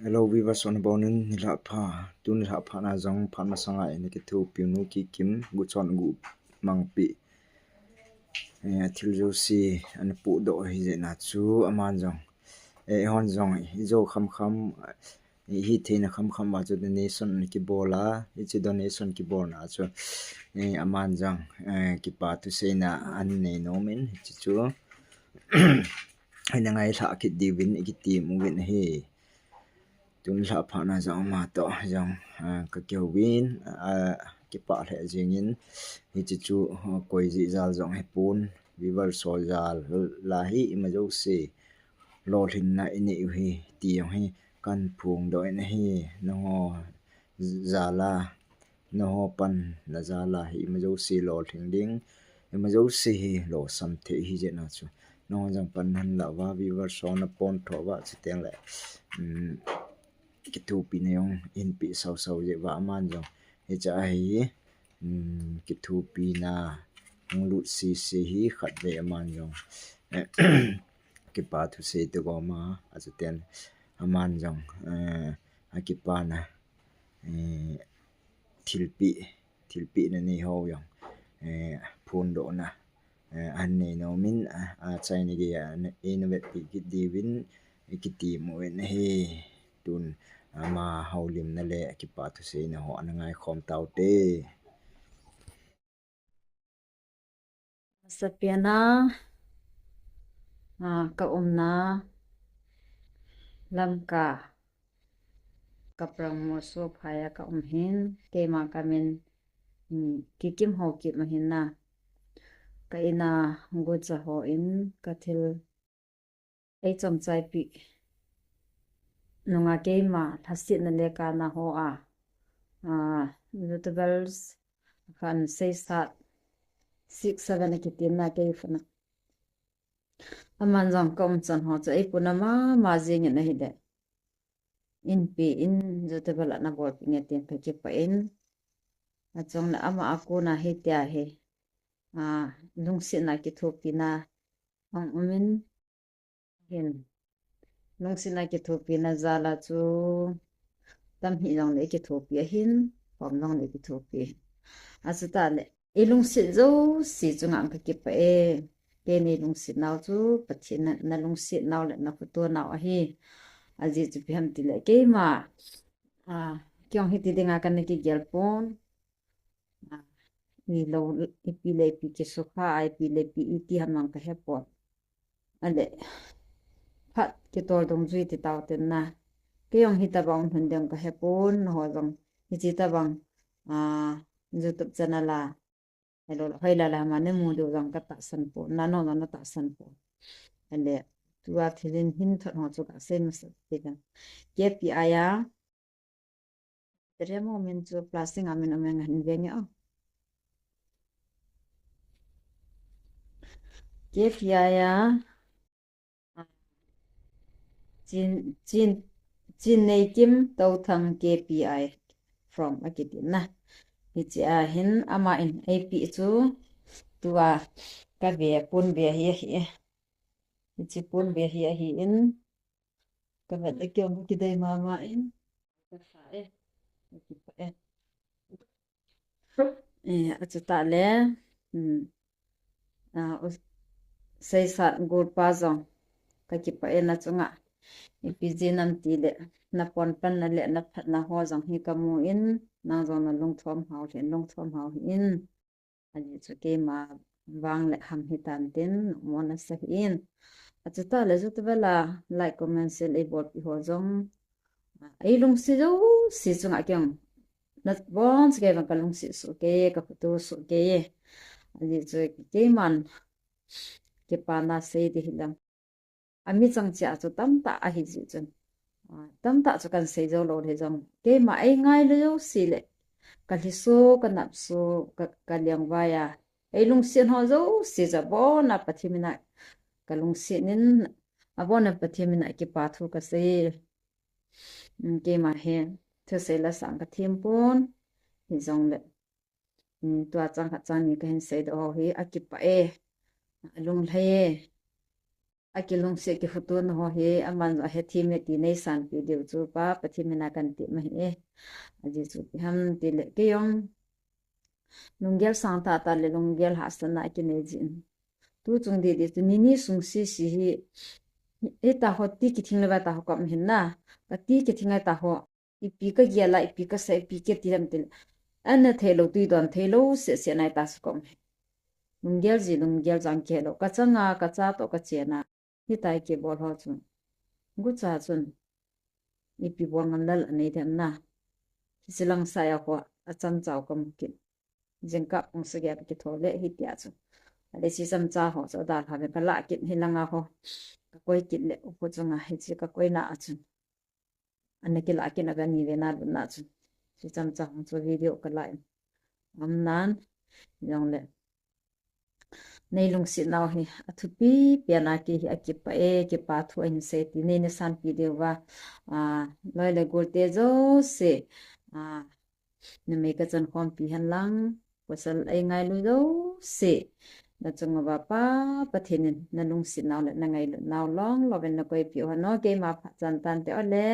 Hello viewers on bonin nila pha tun nila pha na zong phan ma sanga ene ki thu piunu ki kim gu chon gu mangpi thil jo si an pu do hi je na chu aman zong hon zong hi zo kham kham hi theina kham kham ma chu donation ki bola hi chu donation ki bol na chu aman zong ki pa tu se na an nei no min hi chu hai na ngai tha ki divin ki ti mu win hi tun la pha na zong ma to zong ka keu win ki pa le jingin hi chi chu koi ji zal zong he pun viver so zal la hi ma jo se lo thin na ini hi ti yong hi kan phung do in hi no zala no pan na zala hi ma jo se lo thing ding ma jo se hi lo sam the hi je na chu no jang pan han la wa viver so na pon tho wa chi teng le cái thu pi neong in pi sau sau je wa man jong he cha hi cái thu pi na ng lu si si hi khat ve man jong cái pa thu se to go ma as ten aman jong a ki pa na thil pi na ni ho yong phun do na an nei no min a chai ni ge innovate pi ki divin ki ti mo en he tun ama haulim na le ki pa thu se na ho na ngai khom tau te Sapiana ka umna lamka kaprang mo so phaya ka umhin ke ma kamin kikim ho ki mahina ka ina ngo cha ho in ka thil ei chom chai pi nunga ke ma thasit na le ka na ho vegetables kan sei sa 6-7 kitin na ke fana aman jong kom chan ho cha ei punama ma jing na hi de in pi in vegetable na bol pi nge tin ke pa in achong na ama aku na he tia he lungsi na ki thopi na ang umin hin lungsi na ki thopi na zala chu tam hi long le ki thopi hin pom long le ki thopi achuta le e lungsi zo si chunga ka ki pa ke ni lungsi naw chu pathin na lungsi naw le na photo naw hi aji chu pham ti le ke ma kyong hi ti dinga kan ki gelpon ni lo ipile pi ke sofa ipile pi iti hamang ka hepo ale phat ke tol dong zui ti taw ten na ke yong hi ta bang hun deng ka hepon ho jong hi chi ta bang youtube channel la hello hoi la la ma ne mu do jong ka ta san po na no na ta san po ale tua thilin hin thot ho chu ka sen sa te kan ke pi aya tere mo men chu plastic amen amen han veng yo ke pi aya chin nei kim tau thang KPI from akitin na hi chi hin ama in AP chu tua ka ve pun ve hi hi chi pun ve hi in ka va de kyong ki dai ma in ka fa ki pa achu ta le sei sa gur pa zong ka ki pa na chunga ipijin am ti le na pon pan na le na phat na ho jang hi ka mu in na zong na lung thom hau in ani chu ke ma wang le ham hi tan tin mo na sa in achu ta le zu ta bela like comment share e bot pi ho jong ai lung si zo si chunga kyang na bon ke ba ka lung si su ke ka photo su ke ani chu ke man ke pa na se di hilang ami chang cha chu tam ta a hi ji chen tam ta chu kan se zo lo the jong ke ma ai ngai lo si le ka li so ka nap so ka liang wa ya ai lung sin ho zo si za bo na pathimina ka lung sin nin a bo na pathimina ki pa thu ka se ke ma he thu se la sang ka thim pon hi jong le tua chang kha chang ni ka hen se do hi a ki pa lung le akilung se ki futun ho he aman zo he thime ti nei san pi deu chu pa pathimena kan ti ma he aji chu pi ham ti le ke yong lunggel sang ta ta le lunggel hasana ki nei jin tu chung di tu nini sung si si hi e ta ho ti ki thing le ba ta ho kam hin na ka ti ki thing ta ho ipi ka ya la ipi ka sa ipi ke ti ram til an thelo tu don thelo se nai ta kom lunggel jang ke lo ka changa ka cha to ka chena hi tai ke bol ho chu gu cha chun ipi bol ngan lal nei them na silang sa ya ho achan chau kam ki jengka ong se ya ki thole hi tia chu ale si sam cha ho so da ha ka la ki hilanga ho ka koi ki le ko chunga hi chi ka koi na achun an ki la ki na ga ni ve na chu si sam cha ho so video ka la am nan yong le nei lung si naw hi athupi piana ki hi akipa e ki pa thu in se ti nei ne san pi de wa loi le gol te zo se ne me ka chan khom pi han lang wasal ai ngai lu do se na chung wa pa pathin na lung si naw le na ngai naw long lo ben na koi pi ho no ke ma chan tan te ole